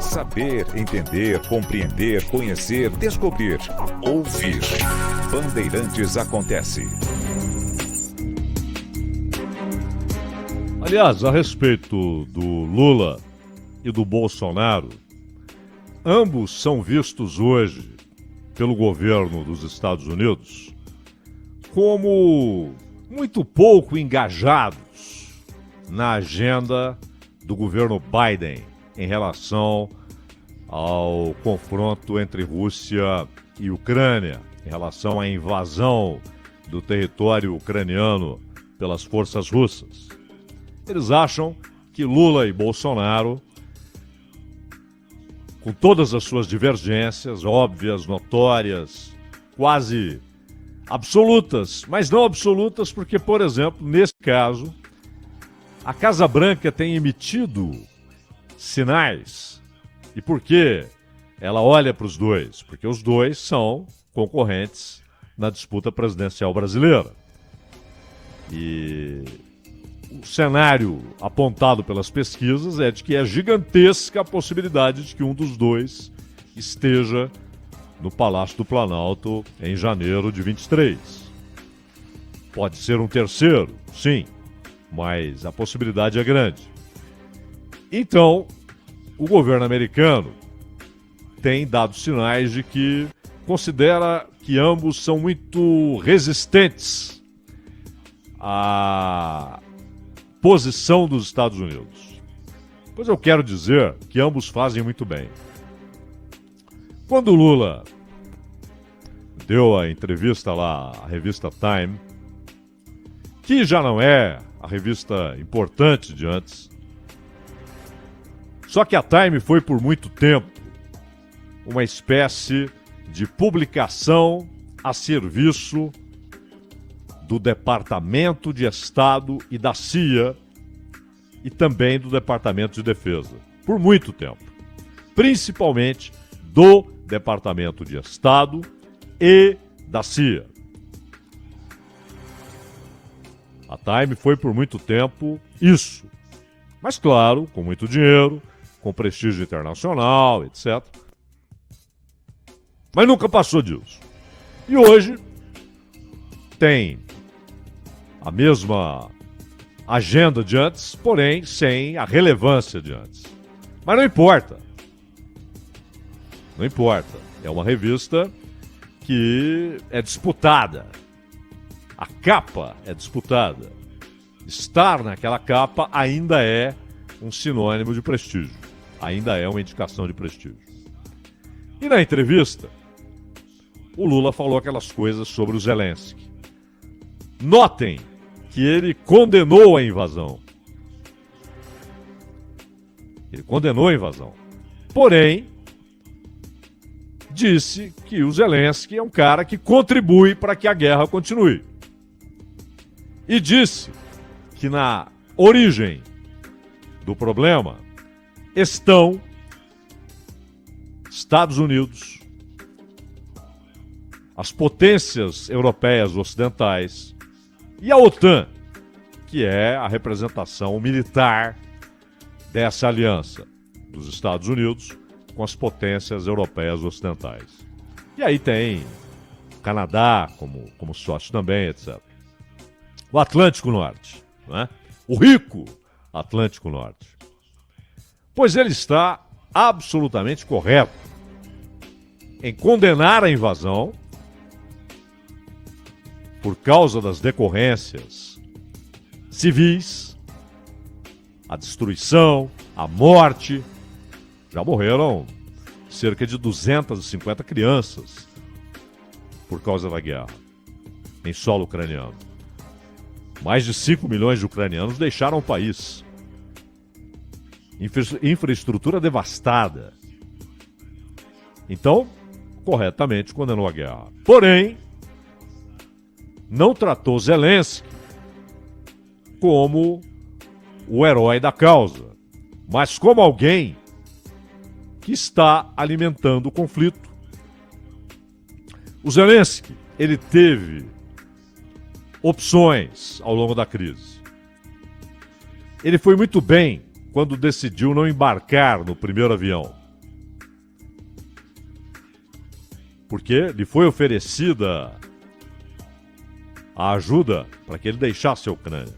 Saber, entender, compreender, conhecer, descobrir, ouvir. Bandeirantes acontece. Aliás, a respeito do Lula e do Bolsonaro, ambos são vistos hoje pelo governo dos Estados Unidos como muito pouco engajados na agenda do governo Biden em relação ao confronto entre Rússia e Ucrânia, em relação à invasão do território ucraniano pelas forças russas. Eles acham que Lula e Bolsonaro, com todas as suas divergências óbvias, notórias, quase absolutas, mas não absolutas porque, por exemplo, nesse caso, a Casa Branca tem emitido sinais. E por que ela olha para os dois? Porque os dois são concorrentes na disputa presidencial brasileira. E o cenário apontado pelas pesquisas é de que é gigantesca a possibilidade de que um dos dois esteja no Palácio do Planalto em janeiro de 23. Pode ser um terceiro, sim, mas a possibilidade é grande. Então, o governo americano tem dado sinais de que considera que ambos são muito resistentes à posição dos Estados Unidos. Pois eu quero dizer que ambos fazem muito bem. Quando o Lula deu a entrevista lá à revista Time, que já não é a revista importante de antes, só que a Time foi por muito tempo uma espécie de publicação a serviço do Departamento de Estado e da CIA e também do Departamento de Defesa. Por muito tempo. Principalmente do Departamento de Estado e da CIA. A Time foi por muito tempo isso. Mas claro, com muito dinheiro, com prestígio internacional, etc. Mas nunca passou disso. E hoje tem a mesma agenda de antes, porém sem a relevância de antes. Mas não importa. Não importa. É uma revista que é disputada. A capa é disputada. Estar naquela capa ainda é um sinônimo de prestígio. Ainda é uma indicação de prestígio. E na entrevista, o Lula falou aquelas coisas sobre o Zelensky. Notem que ele condenou a invasão. Ele condenou a invasão. Porém, disse que o Zelensky é um cara que contribui para que a guerra continue. E disse que na origem do problema estão Estados Unidos, as potências europeias ocidentais e a OTAN, que é a representação militar dessa aliança dos Estados Unidos com as potências europeias ocidentais. E aí tem o Canadá como sócio também, etc. O Atlântico Norte, né? O rico Atlântico Norte. Pois ele está absolutamente correto em condenar a invasão por causa das decorrências civis, a destruição, a morte. Já morreram cerca de 250 crianças por causa da guerra em solo ucraniano. Mais de 5 milhões de ucranianos deixaram o país. Infraestrutura devastada. Então, corretamente condenou a guerra. Porém, não tratou Zelensky como o herói da causa, mas como alguém que está alimentando o conflito. O Zelensky, ele teve opções ao longo da crise. Ele foi muito bem quando decidiu não embarcar no primeiro avião porque lhe foi oferecida a ajuda para que ele deixasse a Ucrânia.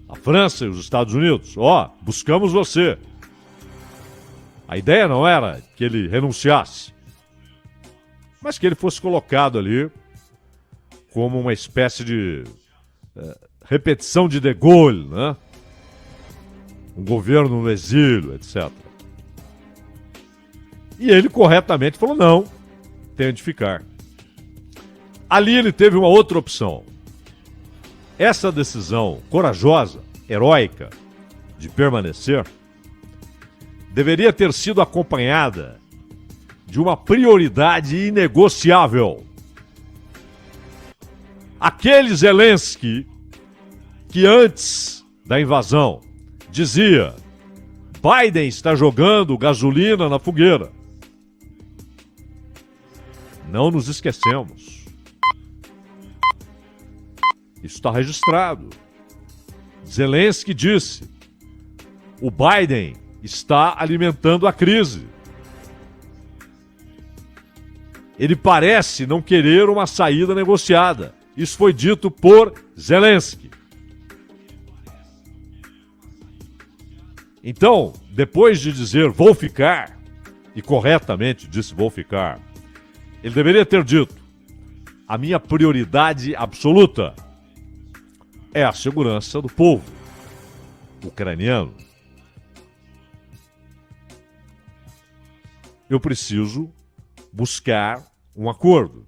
A França e os Estados Unidos, buscamos você. A ideia não era que ele renunciasse, mas que ele fosse colocado ali como uma espécie de repetição de De Gaulle, né? Um governo no exílio, etc. E ele corretamente falou, não, tenho de ficar. Ali ele teve uma outra opção. Essa decisão corajosa, heróica, de permanecer, deveria ter sido acompanhada de uma prioridade inegociável. Aquele Zelensky que antes da invasão dizia: Biden está jogando gasolina na fogueira. Não nos esquecemos. Isso está registrado. Zelensky disse: o Biden está alimentando a crise. Ele parece não querer uma saída negociada. Isso foi dito por Zelensky. Então, depois de dizer vou ficar, e corretamente disse vou ficar, ele deveria ter dito: a minha prioridade absoluta é a segurança do povo ucraniano. Eu preciso buscar um acordo.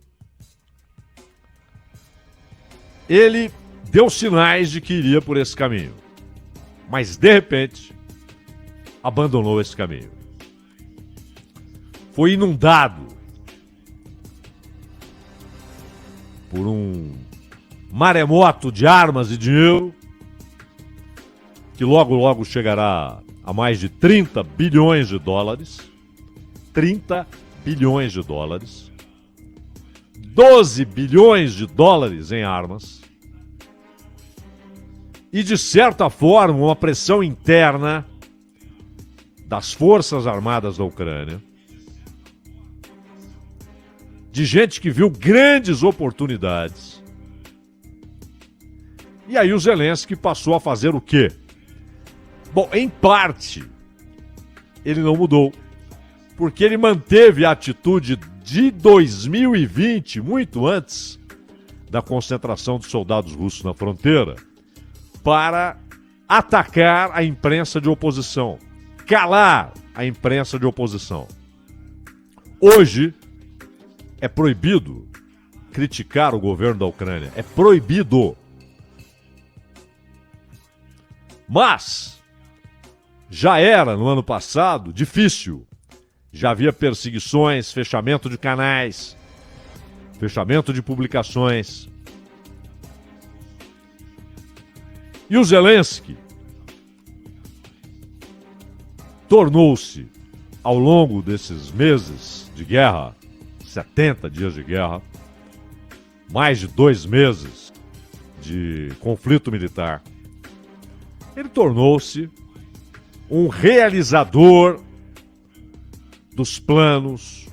Ele deu sinais de que iria por esse caminho, mas de repente abandonou esse caminho. Foi inundado por um maremoto de armas e dinheiro que logo logo chegará a mais de 30 bilhões de dólares. 30 bilhões de dólares. 12 bilhões de dólares em armas. E, de certa forma, uma pressão interna das Forças Armadas da Ucrânia, de gente que viu grandes oportunidades. E aí o Zelensky passou a fazer o quê? Bom, em parte, ele não mudou, porque ele manteve a atitude de 2020, muito antes da concentração de soldados russos na fronteira, para atacar a imprensa de oposição, calar a imprensa de oposição. Hoje é proibido criticar o governo da Ucrânia, é proibido. Mas já era, no ano passado, difícil. Já havia perseguições, fechamento de canais, fechamento de publicações. E o Zelensky tornou-se, ao longo desses meses de guerra, 70 dias de guerra, mais de 2 meses de conflito militar, ele tornou-se um realizador dos planos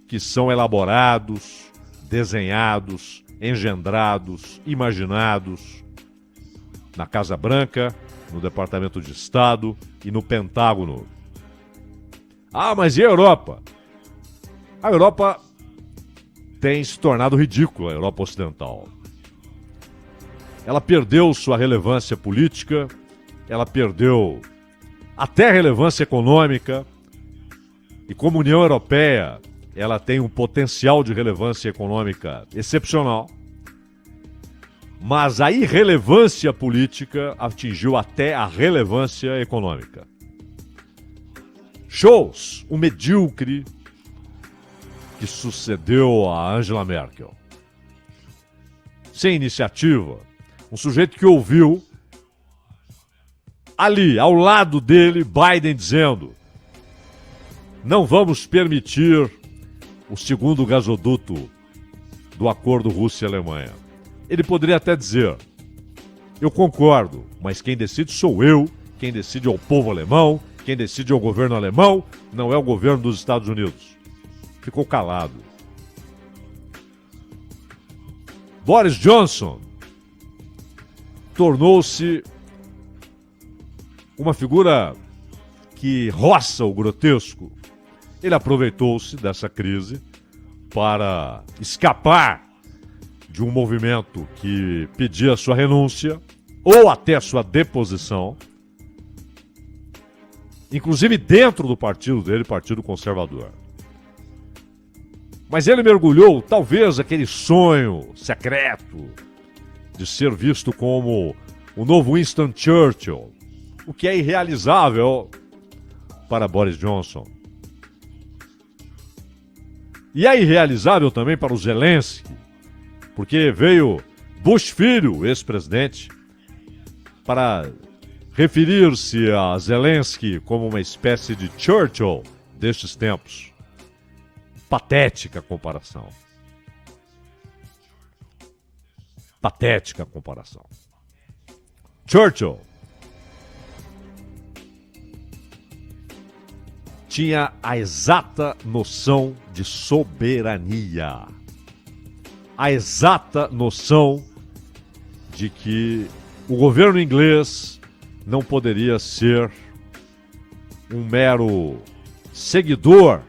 que são elaborados, desenhados, engendrados, imaginados na Casa Branca, no Departamento de Estado e no Pentágono. Ah, mas e a Europa? A Europa tem se tornado ridícula, a Europa Ocidental. Ela perdeu sua relevância política, ela perdeu até relevância econômica, e como União Europeia, ela tem um potencial de relevância econômica excepcional, mas a irrelevância política atingiu até a relevância econômica. Scholz, o medíocre que sucedeu a Angela Merkel. Sem iniciativa, um sujeito que ouviu ali, ao lado dele, Biden dizendo: não vamos permitir o segundo gasoduto do acordo Rússia-Alemanha. Ele poderia até dizer: eu concordo, mas quem decide sou eu, quem decide é o povo alemão, quem decide é o governo alemão, não é o governo dos Estados Unidos. ficou calado. Boris Johnson tornou-se uma figura que roça o grotesco. Ele aproveitou-se dessa crise para escapar de um movimento que pedia sua renúncia ou até sua deposição, inclusive dentro do partido dele, Partido Conservador. Mas ele mergulhou, talvez, aquele sonho secreto de ser visto como o novo Winston Churchill, o que é irrealizável para Boris Johnson. E é irrealizável também para o Zelensky, porque veio Bush filho, ex-presidente, para referir-se a Zelensky como uma espécie de Churchill destes tempos. Patética comparação. Patética comparação. Churchill tinha a exata noção de soberania. A exata noção de que o governo inglês não poderia ser um mero seguidor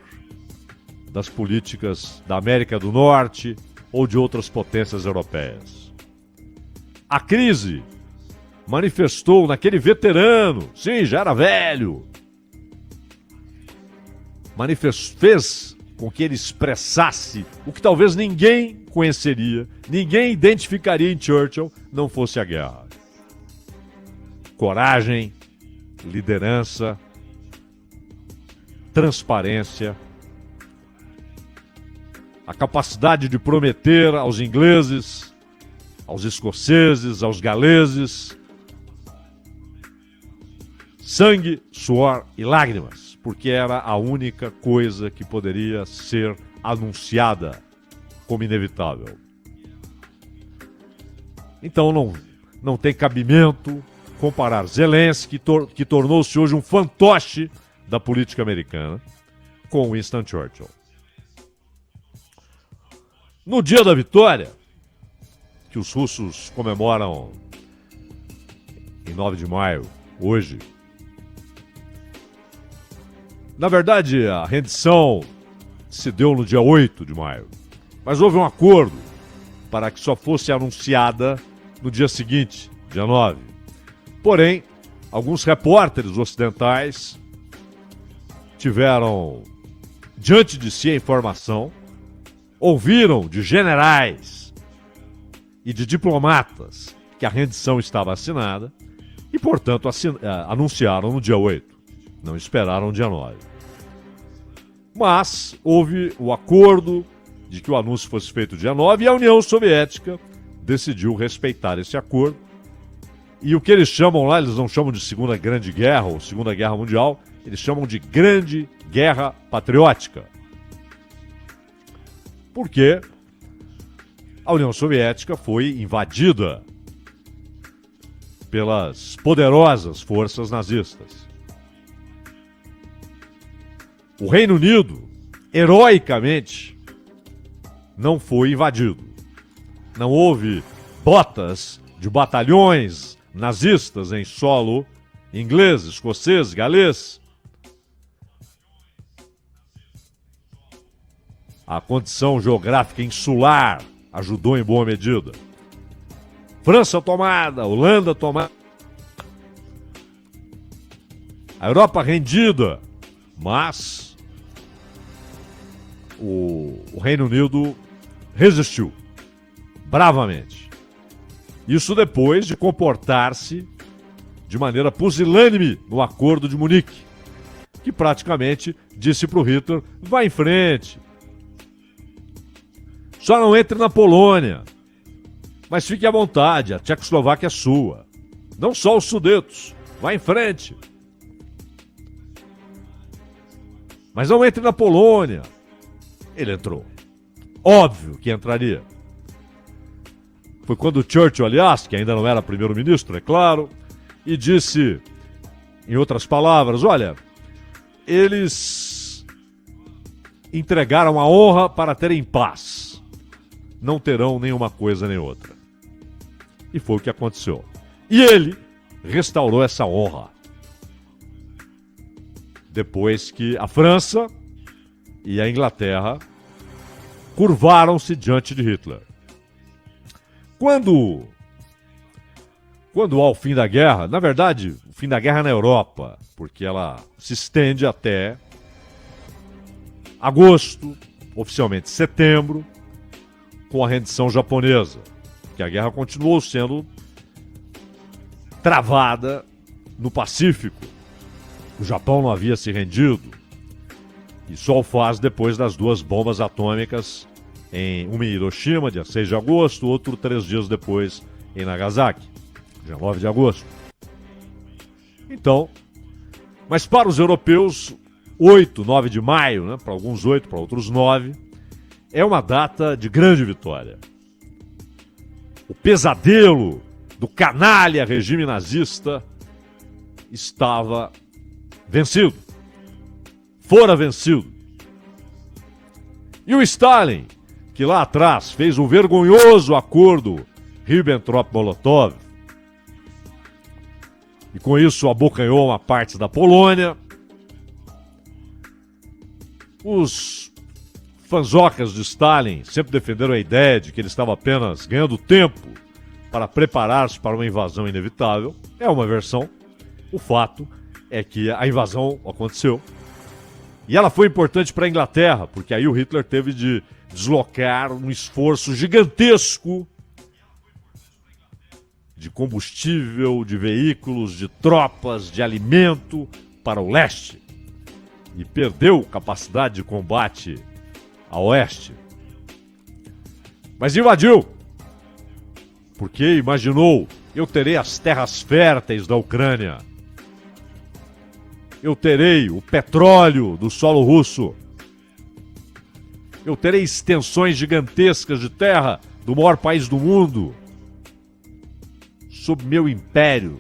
das políticas da América do Norte ou de outras potências europeias. A crise manifestou naquele veterano, sim, já era velho, fez com que ele expressasse o que talvez ninguém conheceria, ninguém identificaria em Churchill, não fosse a guerra. Coragem, liderança, transparência, a capacidade de prometer aos ingleses, aos escoceses, aos galeses, sangue, suor e lágrimas, porque era a única coisa que poderia ser anunciada como inevitável. Então não tem cabimento comparar Zelensky, que tornou-se hoje um fantoche da política americana, com Winston Churchill. No dia da vitória, que os russos comemoram em 9 de maio, hoje, na verdade, a rendição se deu no dia 8 de maio, mas houve um acordo para que só fosse anunciada no dia seguinte, dia 9. Porém, alguns repórteres ocidentais tiveram diante de si a informação, ouviram de generais e de diplomatas que a rendição estava assinada e, portanto, anunciaram no dia 8. Não esperaram o dia 9. Mas houve o acordo de que o anúncio fosse feito dia 9 e a União Soviética decidiu respeitar esse acordo. E o que eles chamam lá, eles não chamam de Segunda Grande Guerra ou Segunda Guerra Mundial, eles chamam de Grande Guerra Patriótica. Porque a União Soviética foi invadida pelas poderosas forças nazistas. O Reino Unido, heroicamente, não foi invadido. Não houve botas de batalhões nazistas em solo inglês, escocês, galês. A condição geográfica insular ajudou em boa medida. França tomada, Holanda tomada. A Europa rendida, mas o Reino Unido resistiu bravamente. Isso depois de comportar-se de maneira pusilânime no Acordo de Munique, que praticamente disse para o Hitler: vá em frente, só não entre na Polônia, mas fique à vontade, a Tchecoslováquia é sua, não só os Sudetos, vá em frente. Mas não entre na Polônia. Ele entrou. Óbvio que entraria. Foi quando Churchill, aliás, que ainda não era primeiro-ministro, é claro, e disse, em outras palavras, olha, eles entregaram a honra para terem paz. Não terão nenhuma coisa nem outra. E foi o que aconteceu. E ele restaurou essa honra. Depois que a França e a Inglaterra curvaram-se diante de Hitler. Quando há o fim da guerra, na verdade, o fim da guerra na Europa, porque ela se estende até agosto, oficialmente setembro, com a rendição japonesa, que a guerra continuou sendo travada no Pacífico. O Japão não havia se rendido, e só o faz depois das 2 bombas atômicas, uma em Hiroshima, dia 6 de agosto, outro 3 dias depois em Nagasaki, dia 9 de agosto. Então, mas para os europeus, 8, 9 de maio, né, para alguns 8, para outros 9, é uma data de grande vitória. O pesadelo do canalha regime nazista estava vencido. Fora vencido. E o Stalin, que lá atrás fez o vergonhoso acordo Ribbentrop-Molotov, e com isso abocanhou uma parte da Polônia, os fanzocas de Stalin sempre defenderam a ideia de que ele estava apenas ganhando tempo para preparar-se para uma invasão inevitável. É uma versão. O fato é que a invasão aconteceu. E ela foi importante para a Inglaterra, porque aí o Hitler teve de deslocar um esforço gigantesco de combustível, de veículos, de tropas, de alimento para o leste. E perdeu capacidade de combate a oeste. Mas invadiu. Porque imaginou, eu terei as terras férteis da Ucrânia. Eu terei o petróleo do solo russo. Eu terei extensões gigantescas de terra do maior país do mundo. Sob meu império.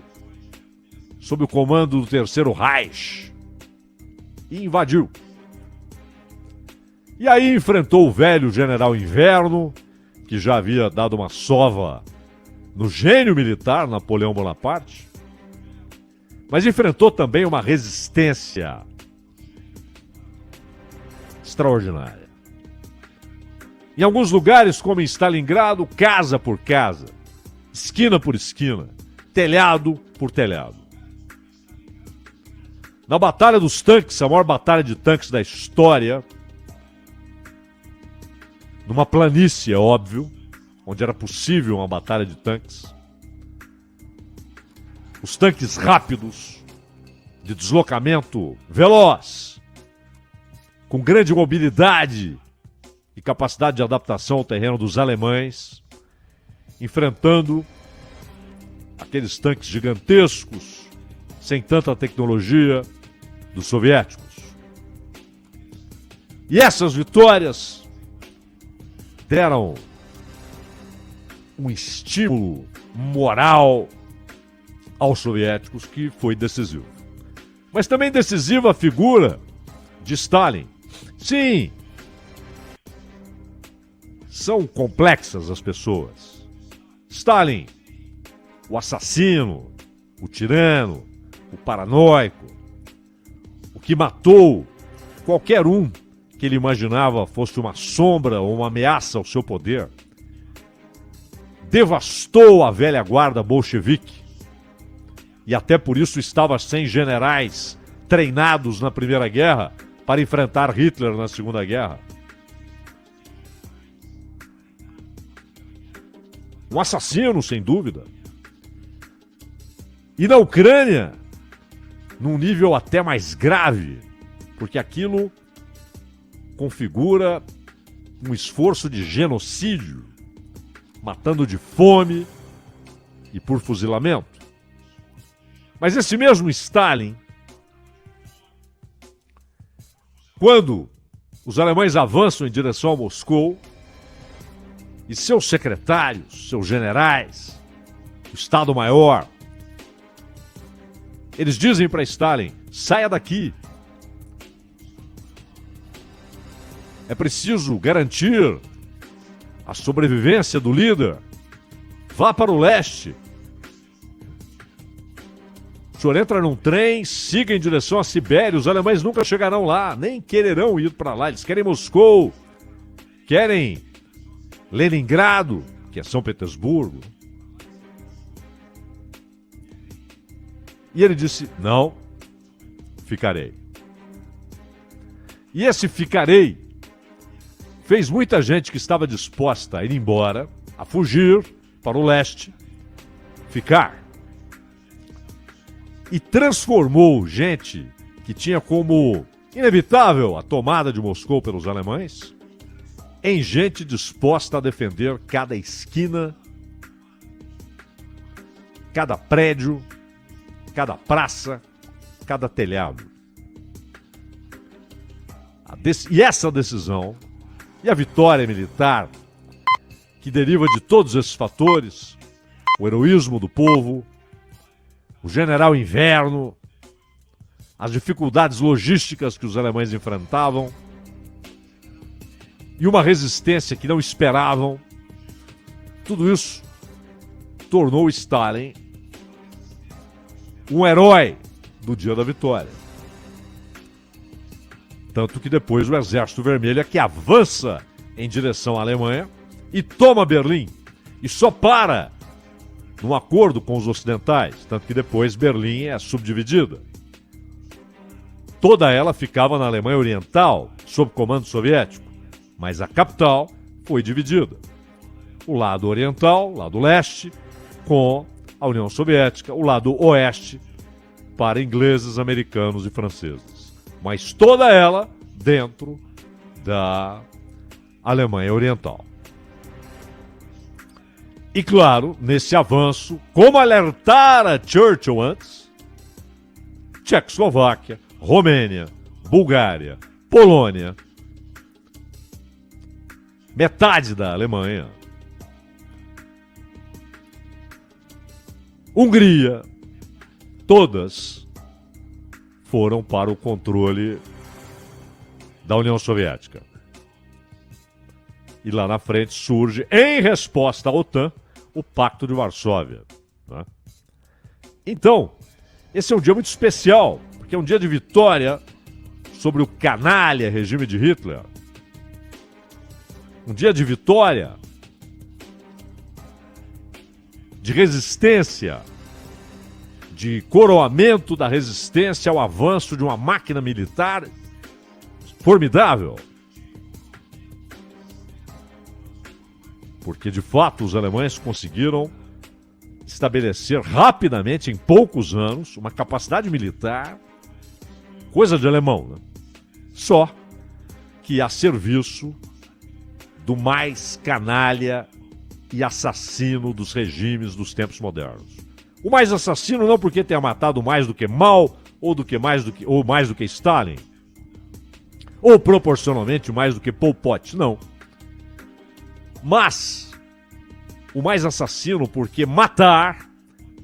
Sob o comando do Terceiro Reich. E invadiu. E aí enfrentou o velho general Inverno, que já havia dado uma sova no gênio militar Napoleão Bonaparte, mas enfrentou também uma resistência extraordinária. Em alguns lugares, como em Stalingrado, casa por casa, esquina por esquina, telhado por telhado. Na Batalha dos Tanques, a maior batalha de tanques da história, numa planície, é óbvio, onde era possível uma batalha de tanques. Os tanques rápidos, de deslocamento veloz, com grande mobilidade e capacidade de adaptação ao terreno dos alemães, enfrentando aqueles tanques gigantescos, sem tanta tecnologia, dos soviéticos. E essas vitórias deram um estímulo moral aos soviéticos que foi decisivo. Mas também decisiva a figura de Stalin. Sim, são complexas as pessoas. Stalin, o assassino, o tirano, o paranoico, o que matou qualquer um que ele imaginava fosse uma sombra ou uma ameaça ao seu poder, devastou a velha guarda bolchevique e até por isso estava sem generais treinados na Primeira Guerra para enfrentar Hitler na Segunda Guerra. Um assassino, sem dúvida. E na Ucrânia, num nível até mais grave, porque aquilo configura um esforço de genocídio, matando de fome e por fuzilamento. Mas esse mesmo Stalin, quando os alemães avançam em direção a Moscou, e seus secretários, seus generais, o Estado-Maior, eles dizem para Stalin: saia daqui. É preciso garantir a sobrevivência do líder. Vá para o leste. O senhor entra num trem, siga em direção à Sibéria. Os alemães nunca chegarão lá, nem quererão ir para lá. Eles querem Moscou, querem Leningrado, que é São Petersburgo. E ele disse, não, ficarei. E esse ficarei fez muita gente que estava disposta a ir embora, a fugir para o leste, ficar. E transformou gente que tinha como inevitável a tomada de Moscou pelos alemães em gente disposta a defender cada esquina, cada prédio, cada praça, cada telhado. E essa decisão e a vitória militar, que deriva de todos esses fatores, o heroísmo do povo, o general inverno, as dificuldades logísticas que os alemães enfrentavam e uma resistência que não esperavam, tudo isso tornou Stalin um herói do dia da vitória. Tanto que depois o Exército Vermelho é que avança em direção à Alemanha e toma Berlim. E só para num acordo com os ocidentais. Tanto que depois Berlim é subdividida. Toda ela ficava na Alemanha Oriental, sob comando soviético. Mas a capital foi dividida. O lado oriental, o lado leste, com a União Soviética. O lado oeste, para ingleses, americanos e franceses. Mas toda ela dentro da Alemanha Oriental. E claro, nesse avanço, como alertara Churchill antes, Tchecoslováquia, Romênia, Bulgária, Polônia, metade da Alemanha, Hungria, todas foram para o controle da União Soviética. E lá na frente surge, em resposta à OTAN, o Pacto de Varsóvia. Né? Então, esse é um dia muito especial, porque é um dia de vitória sobre o canalha regime de Hitler. Um dia de vitória, de resistência, de coroamento da resistência ao avanço de uma máquina militar formidável. Porque, de fato, os alemães conseguiram estabelecer rapidamente, em poucos anos, uma capacidade militar, coisa de alemão, né? Só que a serviço do mais canalha e assassino dos regimes dos tempos modernos. O mais assassino não porque tenha matado mais do que Mao, ou mais do que Stalin, ou proporcionalmente mais do que Pol Pot, não. Mas o mais assassino porque matar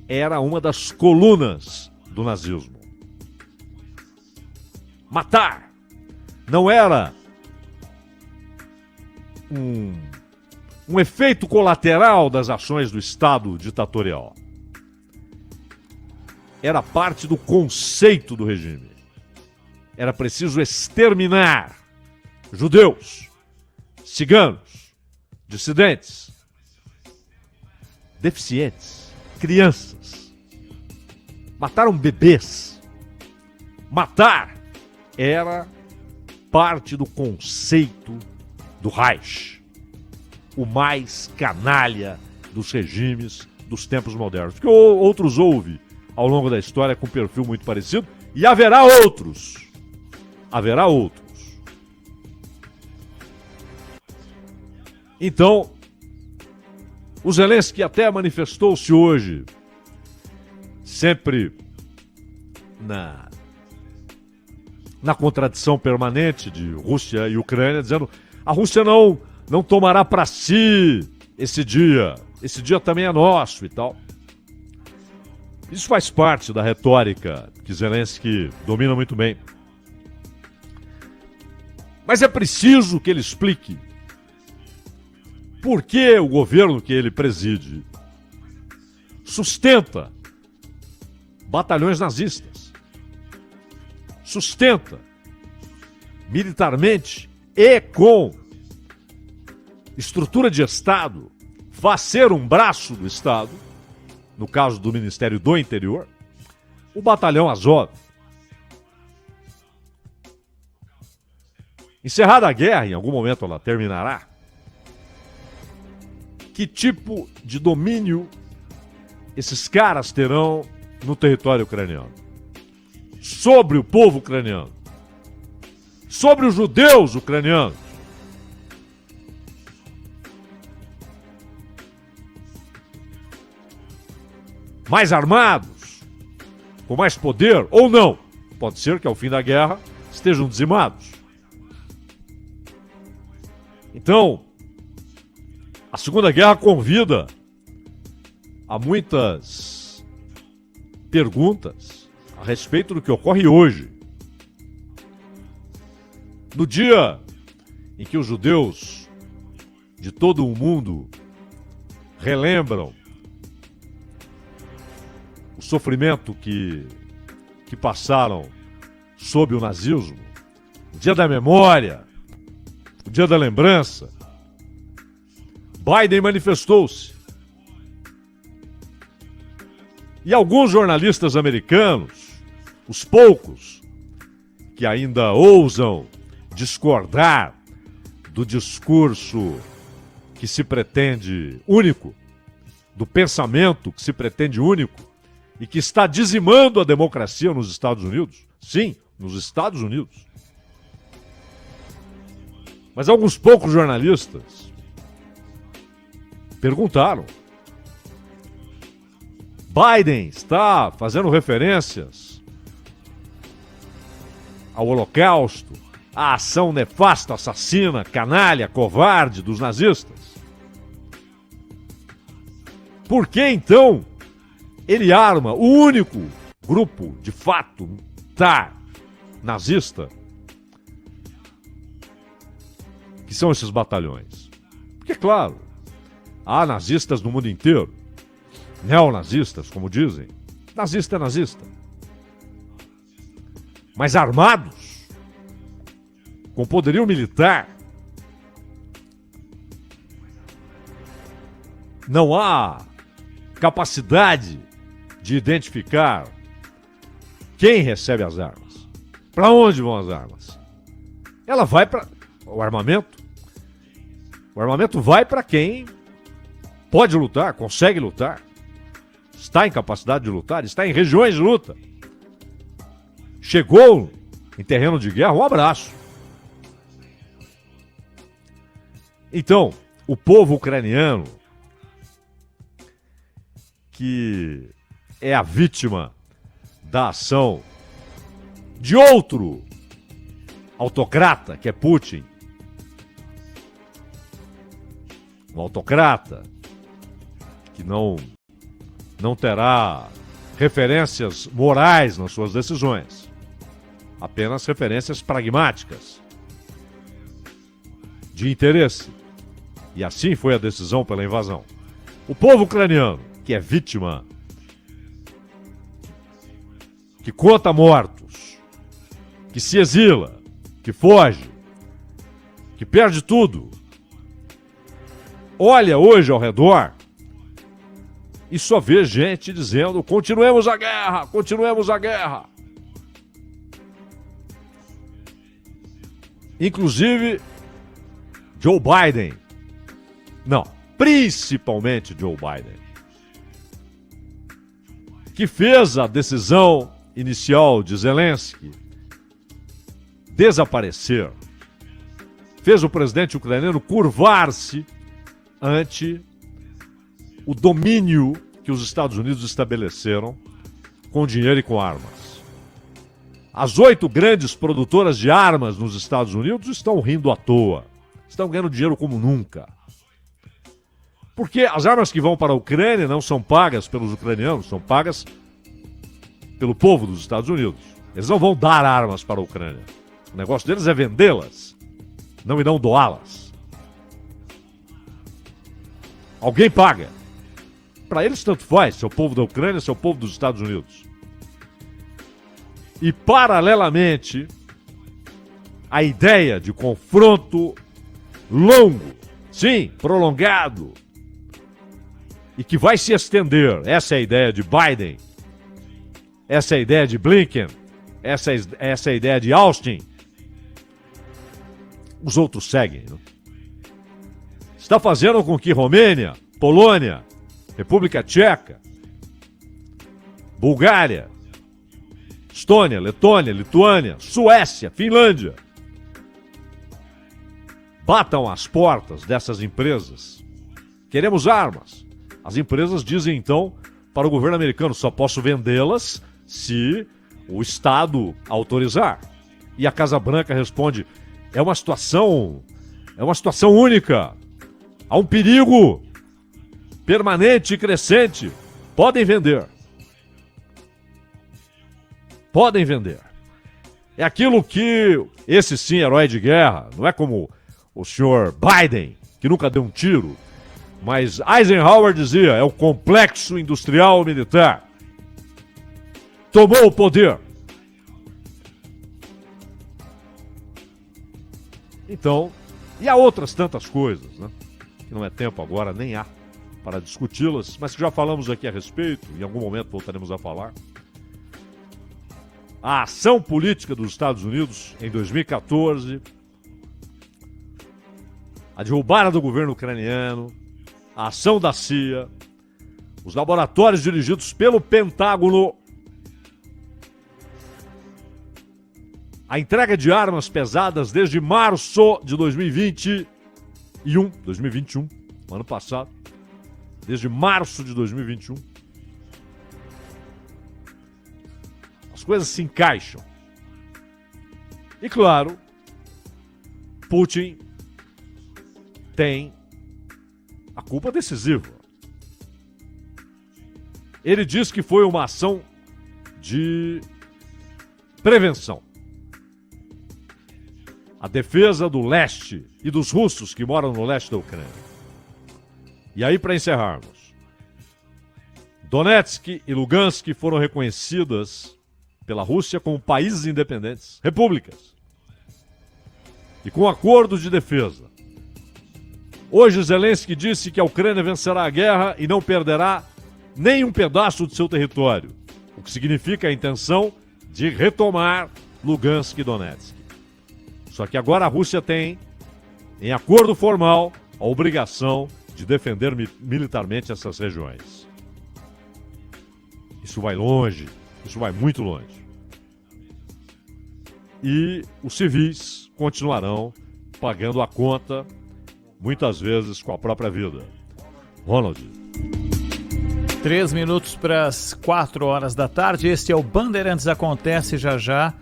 era uma das colunas do nazismo. Matar não era um efeito colateral das ações do Estado ditatorial. Era parte do conceito do regime. Era preciso exterminar judeus, ciganos, dissidentes, deficientes, crianças. Mataram bebês. Matar era parte do conceito do Reich, o mais canalha dos regimes dos tempos modernos. Porque outros houve ao longo da história com um perfil muito parecido, e haverá outros. Haverá outros. Então, o Zelensky até manifestou-se hoje, sempre na contradição permanente de Rússia e Ucrânia, dizendo: a Rússia não tomará para si esse dia também é nosso e tal. Isso faz parte da retórica que Zelensky domina muito bem. Mas é preciso que ele explique por que o governo que ele preside sustenta batalhões nazistas, sustenta militarmente e com estrutura de Estado, faz ser um braço do Estado, no caso do Ministério do Interior, o Batalhão Azov. Encerrada a guerra, em algum momento ela terminará, que tipo de domínio esses caras terão no território ucraniano? Sobre o povo ucraniano? Sobre os judeus ucranianos? Mais armados? Com mais poder? Ou não? Pode ser que ao fim da guerra estejam dizimados. Então, a Segunda Guerra convida a muitas perguntas a respeito do que ocorre hoje. No dia em que os judeus de todo o mundo relembram o sofrimento que passaram sob o nazismo, o dia da memória, o dia da lembrança, Biden manifestou-se. E alguns jornalistas americanos, os poucos que ainda ousam discordar do discurso que se pretende único, do pensamento que se pretende único e que está dizimando a democracia nos Estados Unidos. Sim, nos Estados Unidos. Mas alguns poucos jornalistas perguntaram: Biden está fazendo referências ao Holocausto, à ação nefasta, assassina, canalha, covarde dos nazistas? Por que então ele arma o único grupo de fato nazista, que são esses batalhões? Porque, claro, há nazistas no mundo inteiro, neonazistas, como dizem. Nazista é nazista. Mas armados, com poderio militar, não há capacidade de identificar quem recebe as armas. Para onde vão as armas? Ela vai para o armamento. O armamento vai para quem pode lutar, consegue lutar, está em capacidade de lutar, está em regiões de luta. Chegou em terreno de guerra, um abraço. Então, o povo ucraniano, que é a vítima da ação de outro autocrata, que é Putin, um autocrata que não terá referências morais nas suas decisões, apenas referências pragmáticas, de interesse. E assim foi a decisão pela invasão. O povo ucraniano, que é vítima, que conta mortos, que se exila, que foge, que perde tudo, olha hoje ao redor e só vê gente dizendo: continuemos a guerra, continuemos a guerra. Inclusive Joe Biden. Não, principalmente Joe Biden, que fez a decisão inicial de Zelensky desaparecer, fez o presidente ucraniano curvar-se ante o domínio que os Estados Unidos estabeleceram com dinheiro e com armas. As 8 grandes produtoras de armas nos Estados Unidos estão rindo à toa, estão ganhando dinheiro como nunca. Porque as armas que vão para a Ucrânia não são pagas pelos ucranianos, são pagas pelo povo dos Estados Unidos. Eles não vão dar armas para a Ucrânia. O negócio deles é vendê-las. não irão doá-las. Alguém paga. Para eles tanto faz, se é o povo da Ucrânia, se é o povo dos Estados Unidos. E paralelamente, a ideia de confronto longo, sim, prolongado, e que vai se estender, essa é a ideia de Biden, essa é a ideia de Blinken, essa é a ideia de Austin. Os outros seguem, né? Está fazendo com que Romênia, Polônia, República Tcheca, Bulgária, Estônia, Letônia, Lituânia, Suécia, Finlândia batam as portas dessas empresas. Queremos armas. As empresas dizem então para o governo americano: só posso vendê-las se o Estado autorizar. E a Casa Branca responde: é uma situação única. Há um perigo permanente e crescente. Podem vender. Podem vender. É aquilo que esse sim, herói de guerra, não é como o senhor Biden, que nunca deu um tiro, mas Eisenhower dizia: é o complexo industrial militar. Tomou o poder. Então, e há outras tantas coisas, né? Que não é tempo agora, nem há para discuti-las, mas que já falamos aqui a respeito, em algum momento voltaremos a falar. A ação política dos Estados Unidos em 2014, a derrubada do governo ucraniano, a ação da CIA, os laboratórios dirigidos pelo Pentágono, a entrega de armas pesadas desde março de 2021, ano passado, desde março de 2021. As coisas se encaixam. E claro, Putin tem a culpa decisiva. Ele diz que foi uma ação de prevenção. A defesa do leste e dos russos que moram no leste da Ucrânia. E aí, para encerrarmos, Donetsk e Lugansk foram reconhecidas pela Rússia como países independentes, repúblicas, e com acordos de defesa. Hoje Zelensky disse que a Ucrânia vencerá a guerra e não perderá nem um pedaço de seu território, o que significa a intenção de retomar Lugansk e Donetsk. Só que agora a Rússia tem, em acordo formal, a obrigação de defender militarmente essas regiões. Isso vai longe, isso vai muito longe. E os civis continuarão pagando a conta, muitas vezes com a própria vida. Ronald. 3 minutos para as 4 horas da tarde. Este é o Bandeirantes Acontece. Já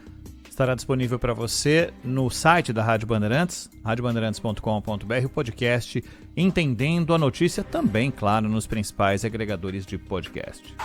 estará disponível para você no site da Rádio Bandeirantes, radiobandeirantes.com.br, o podcast Entendendo a Notícia, também, claro, nos principais agregadores de podcast.